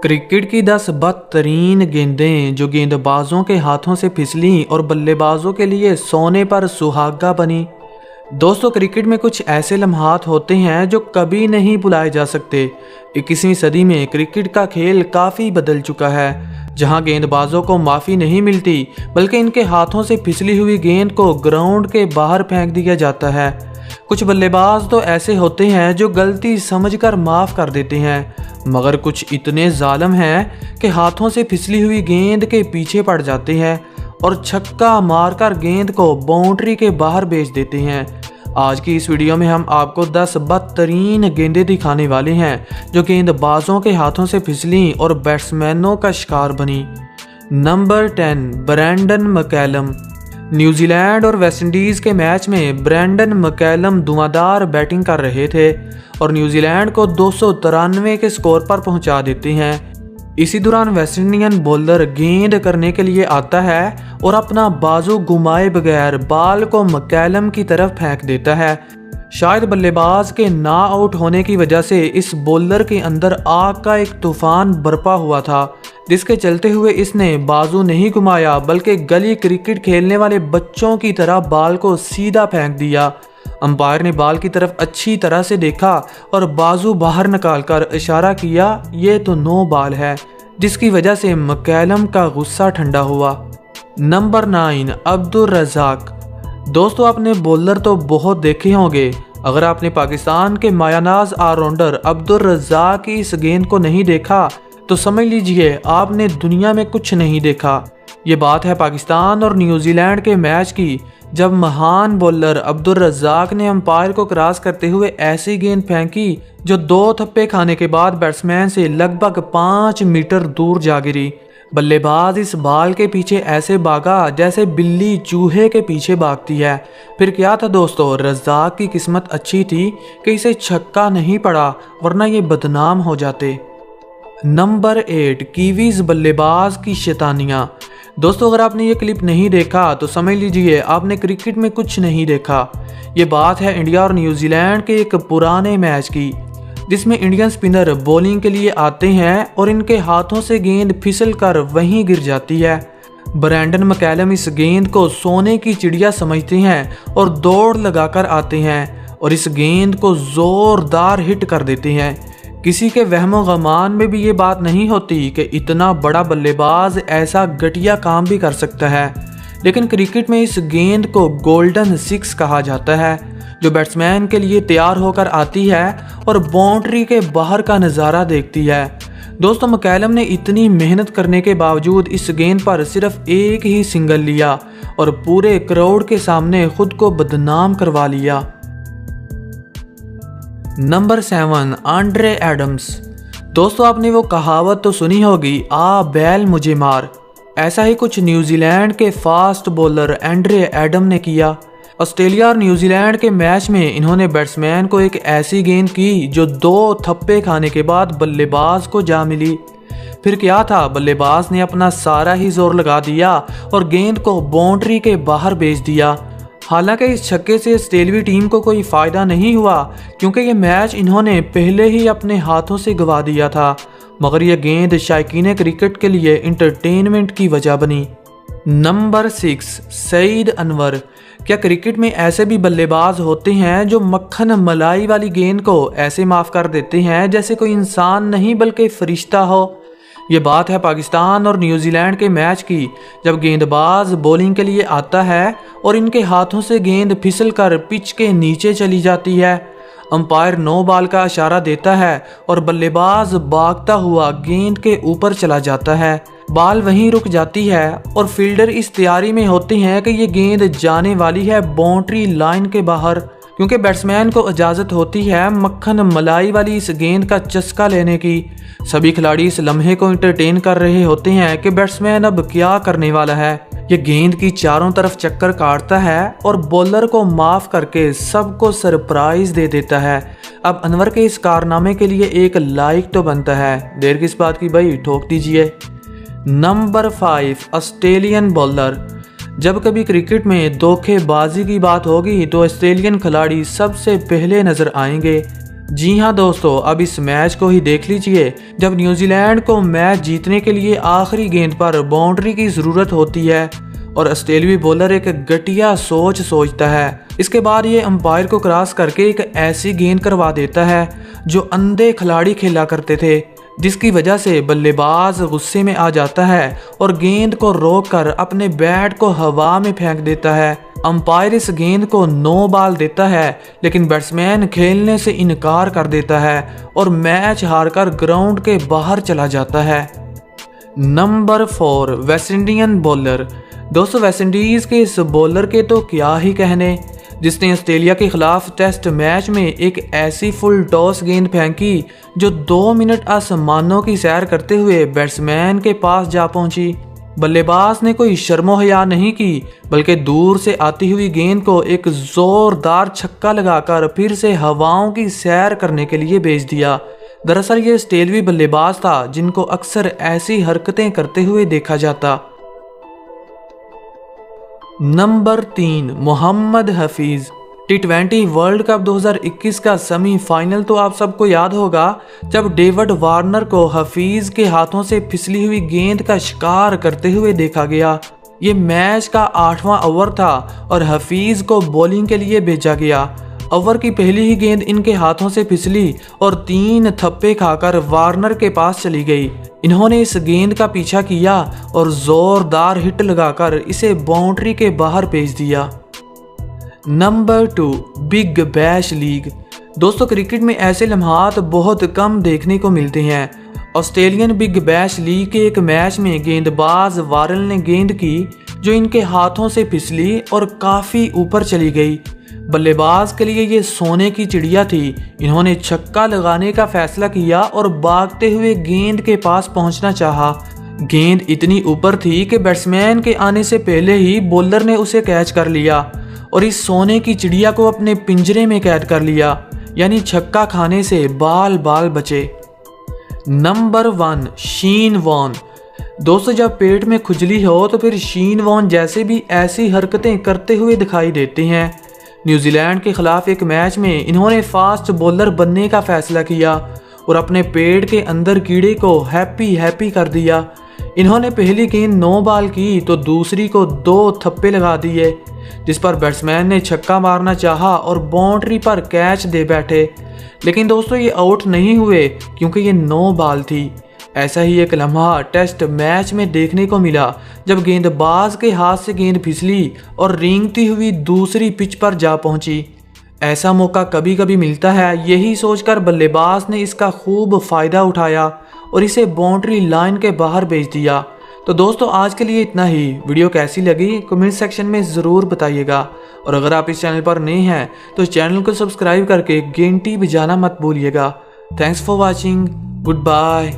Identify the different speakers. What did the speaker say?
Speaker 1: Cricket की 10 बदतरीन गेंदें जो गेंदबाजों के हाथों से फिसलीं और बल्लेबाजों के लिए सोने पर सुहागा बनी। दोस्तों, क्रिकेट में कुछ ऐसे लम्हात होते हैं जो कभी नहीं भुलाए जा सकते। 21वीं सदी में क्रिकेट का खेल काफ़ी बदल चुका है, जहां गेंदबाजों को माफ़ी नहीं मिलती बल्कि इनके हाथों से फिसली हुई गेंद को ग्राउंड के बाहर फेंक दिया जाता है। कुछ बल्लेबाज तो ऐसे होते हैं जो गलती समझकर माफ़ कर देते हैं, मगर कुछ इतने जालिम हैं कि हाथों से फिसली हुई गेंद के पीछे पड़ जाते हैं और छक्का मारकर गेंद को बाउंड्री के बाहर भेज देते हैं। आज की इस वीडियो में हम आपको 10 बदतरीन गेंदें दिखाने वाले हैं जो गेंदबाजों के हाथों से फिसलीं और बैट्समैनों का शिकार बनी। Number 10, Brendon McCullum. न्यूजीलैंड और वेस्टइंडीज़ के मैच में ब्रेंडन मैकलम धुआंधार बैटिंग कर रहे थे और न्यूजीलैंड को 293 के स्कोर पर पहुंचा देते हैं। इसी दौरान वेस्ट इंडियन बॉलर गेंद करने के लिए आता है और अपना बाजू घुमाए बगैर बाल को मैकलम की तरफ फेंक देता है। शायद बल्लेबाज के ना आउट होने की वजह से इस बॉलर के अंदर आग का एक तूफान बरपा हुआ था, जिसके चलते हुए इसने बाजू नहीं घुमाया बल्कि गली क्रिकेट खेलने वाले बच्चों की तरह बाल को सीधा फेंक दिया। अंपायर ने बाल की तरफ अच्छी तरह से देखा और बाजू बाहर निकालकर इशारा किया, ये तो नो बाल है, जिसकी वजह से मैकलम का गुस्सा ठंडा हुआ। नंबर 9, अब्दुल रज़ाक। दोस्तों, आपने बॉलर तो बहुत देखे होंगे, अगर आपने पाकिस्तान के मायानाज ऑलराउंडर अब्दुल रज़ाक की इस गेंद को नहीं देखा तो समझ लीजिए आपने दुनिया में कुछ नहीं देखा। ये बात है पाकिस्तान और न्यूजीलैंड के मैच की, जब महान बॉलर अब्दुल रज़ाक ने अंपायर को क्रॉस करते हुए ऐसी गेंद फेंकी जो 2 थप्पे खाने के बाद बैट्समैन से लगभग 5 मीटर दूर जा गिरी। बल्लेबाज इस बाल के पीछे ऐसे भागा जैसे बिल्ली चूहे के पीछे भागती है। फिर क्या था दोस्तों, रज़ाक की किस्मत अच्छी थी कि इसे छक्का नहीं पड़ा, वरना ये बदनाम हो जाते। नंबर 8, कीवीज बल्लेबाज की शैतानियाँ। दोस्तों, अगर आपने ये क्लिप नहीं देखा तो समझ लीजिए आपने क्रिकेट में कुछ नहीं देखा। ये बात है इंडिया और न्यूजीलैंड के एक पुराने मैच की, जिसमें इंडियन स्पिनर बॉलिंग के लिए आते हैं और इनके हाथों से गेंद फिसल कर वहीं गिर जाती है। ब्रेंडन मैकलम इस गेंद को सोने की चिड़िया समझते हैं और दौड़ लगाकर आते हैं और इस गेंद को जोरदार हिट कर देते हैं। किसी के वहमो गमान में भी ये बात नहीं होती कि इतना बड़ा बल्लेबाज ऐसा घटिया काम भी कर सकता है, लेकिन क्रिकेट में इस गेंद को गोल्डन 6 कहा जाता है, जो बैट्समैन के लिए तैयार होकर आती है और बाउंड्री के बाहर का नज़ारा देखती है। दोस्तों, मैकलम ने इतनी मेहनत करने के बावजूद इस गेंद पर सिर्फ एक ही सिंगल लिया और पूरे क्राउड के सामने खुद को बदनाम करवा लिया। Number 7, Andre Adams. दोस्तों, आपने वो कहावत तो सुनी होगी, आ बैल मुझे मार। ऐसा ही कुछ न्यूजीलैंड के फास्ट बॉलर आंद्रे एडम ने किया। ऑस्ट्रेलिया और न्यूजीलैंड के मैच में इन्होंने बैट्समैन को एक ऐसी गेंद की जो 2 थप्पे खाने के बाद बल्लेबाज को जा मिली। फिर क्या था, बल्लेबाज ने अपना सारा ही जोर लगा दिया और गेंद को बाउंड्री के बाहर भेज दिया। हालांकि इस छक्के से ऑस्ट्रेलियाई टीम को कोई फ़ायदा नहीं हुआ, क्योंकि ये मैच इन्होंने पहले ही अपने हाथों से गंवा दिया था, मगर यह गेंद शायकीन क्रिकेट के लिए इंटरटेनमेंट की वजह बनी। नंबर 6, सईद अनवर। क्या क्रिकेट में ऐसे भी बल्लेबाज होते हैं जो मक्खन मलाई वाली गेंद को ऐसे माफ़ कर देते हैं जैसे कोई इंसान नहीं बल्कि फरिश्ता हो। ये बात है पाकिस्तान और न्यूजीलैंड के मैच की, जब गेंदबाज बॉलिंग के लिए आता है और इनके हाथों से गेंद फिसल कर पिच के नीचे चली जाती है। अंपायर नो बाल का इशारा देता है और बल्लेबाज भागता हुआ गेंद के ऊपर चला जाता है। बाल वहीं रुक जाती है और फील्डर इस तैयारी में होते हैं कि ये गेंद जाने वाली है बाउंड्री लाइन के बाहर, क्योंकि बैट्समैन को इजाज़त होती है मक्खन मलाई वाली इस गेंद का चस्का लेने की। सभी खिलाड़ी इस लम्हे को एंटरटेन कर रहे होते हैं कि बैट्समैन अब क्या करने वाला है। ये गेंद की चारों तरफ चक्कर काटता है और बॉलर को माफ़ करके सबको सरप्राइज दे देता है। अब अनवर के इस कारनामे के लिए एक लाइक तो बनता है, देर किस बात की भाई, ठोक दीजिए। Number 5 Australian bowler. जब कभी क्रिकेट में धोखेबाजी की बात होगी तो ऑस्ट्रेलियन खिलाड़ी सबसे पहले नजर आएंगे। जी हाँ दोस्तों, अब इस मैच को ही देख लीजिए। जब न्यूजीलैंड को मैच जीतने के लिए आखिरी गेंद पर बाउंड्री की ज़रूरत होती है और ऑस्ट्रेलियाई बॉलर एक घटिया सोच सोचता है। इसके बाद ये अंपायर को क्रॉस करके एक ऐसी गेंद करवा देता है जो अंधे खिलाड़ी खेला करते थे, जिसकी वजह से बल्लेबाज गुस्से में आ जाता है और गेंद को रोककर अपने बैट को हवा में फेंक देता है। अंपायर इस गेंद को नो बॉल देता है, लेकिन बैट्समैन खेलने से इनकार कर देता है और मैच हारकर ग्राउंड के बाहर चला जाता है। Number 4 West Indian bowler. दोस्तों, वेस्ट इंडीज़ के इस बॉलर के तो क्या ही कहने, जिसने ऑस्ट्रेलिया के खिलाफ टेस्ट मैच में एक ऐसी फुल टॉस गेंद फेंकी जो 2 मिनट आसमानों की सैर करते हुए बैट्समैन के पास जा पहुंची। बल्लेबाज ने कोई शर्मो हया नहीं की, बल्कि दूर से आती हुई गेंद को एक जोरदार छक्का लगाकर फिर से हवाओं की सैर करने के लिए भेज दिया। दरअसल ये ऑस्ट्रेलियाई बल्लेबाज था जिनको अक्सर ऐसी हरकतें करते हुए देखा जाता। Number 3 Mohammad Hafeez. T20 world cup 2021 का सेमीफाइनल तो आप सबको याद होगा, जब डेविड वार्नर को हफीज के हाथों से फिसली हुई गेंद का शिकार करते हुए देखा गया। ये मैच का 8वां ओवर था और हफीज को बॉलिंग के लिए भेजा गया। ओवर की पहली ही गेंद इनके हाथों से फिसली और 3 थप्पे खाकर वार्नर के पास चली गई। इन्होंने इस गेंद का पीछा किया और जोरदार हिट लगाकर इसे बाउंड्री के बाहर भेज दिया। Number 2 big bash league. दोस्तों, क्रिकेट में ऐसे लम्हात बहुत कम देखने को मिलते हैं। ऑस्ट्रेलियन बिग बैश लीग के एक मैच में गेंदबाज वारल ने गेंद की जो इनके हाथों से फिसली और काफ़ी ऊपर चली गई। बल्लेबाज के लिए ये सोने की चिड़िया थी। इन्होंने छक्का लगाने का फैसला किया और भागते हुए गेंद के पास पहुंचना चाहा। गेंद इतनी ऊपर थी कि बैट्समैन के आने से पहले ही बॉलर ने उसे कैच कर लिया और इस सोने की चिड़िया को अपने पिंजरे में कैद कर लिया, यानी छक्का खाने से बाल बाल बचे। नंबर 1 शीन वॉन। दोस्तों, जब पेट में खुजली हो तो फिर शीन वॉन जैसे भी ऐसी हरकतें करते हुए दिखाई देते हैं। न्यूजीलैंड के खिलाफ एक मैच में इन्होंने फास्ट बॉलर बनने का फैसला किया और अपने पेट के अंदर कीड़े को हैप्पी कर दिया। इन्होंने पहली गेंद नो बॉल की तो दूसरी को 2 थप्पे लगा दिए, जिस पर बैट्समैन ने छक्का मारना चाहा और बाउंड्री पर कैच दे बैठे। लेकिन दोस्तों, ये आउट नहीं हुए क्योंकि ये नो बॉल थी। ऐसा ही एक लम्हा टेस्ट मैच में देखने को मिला, जब गेंदबाज के हाथ से गेंद फिसली और रेंगती हुई दूसरी पिच पर जा पहुंची। ऐसा मौका कभी कभी मिलता है, यही सोचकर बल्लेबाज ने इसका खूब फ़ायदा उठाया और इसे बाउंड्री लाइन के बाहर भेज दिया। तो दोस्तों, आज के लिए इतना ही। वीडियो कैसी लगी कमेंट सेक्शन में ज़रूर बताइएगा और अगर आप इस चैनल पर नए हैं तो चैनल को सब्सक्राइब करके घंटी बजाना मत भूलिएगा। Thanks for watching. Good bye.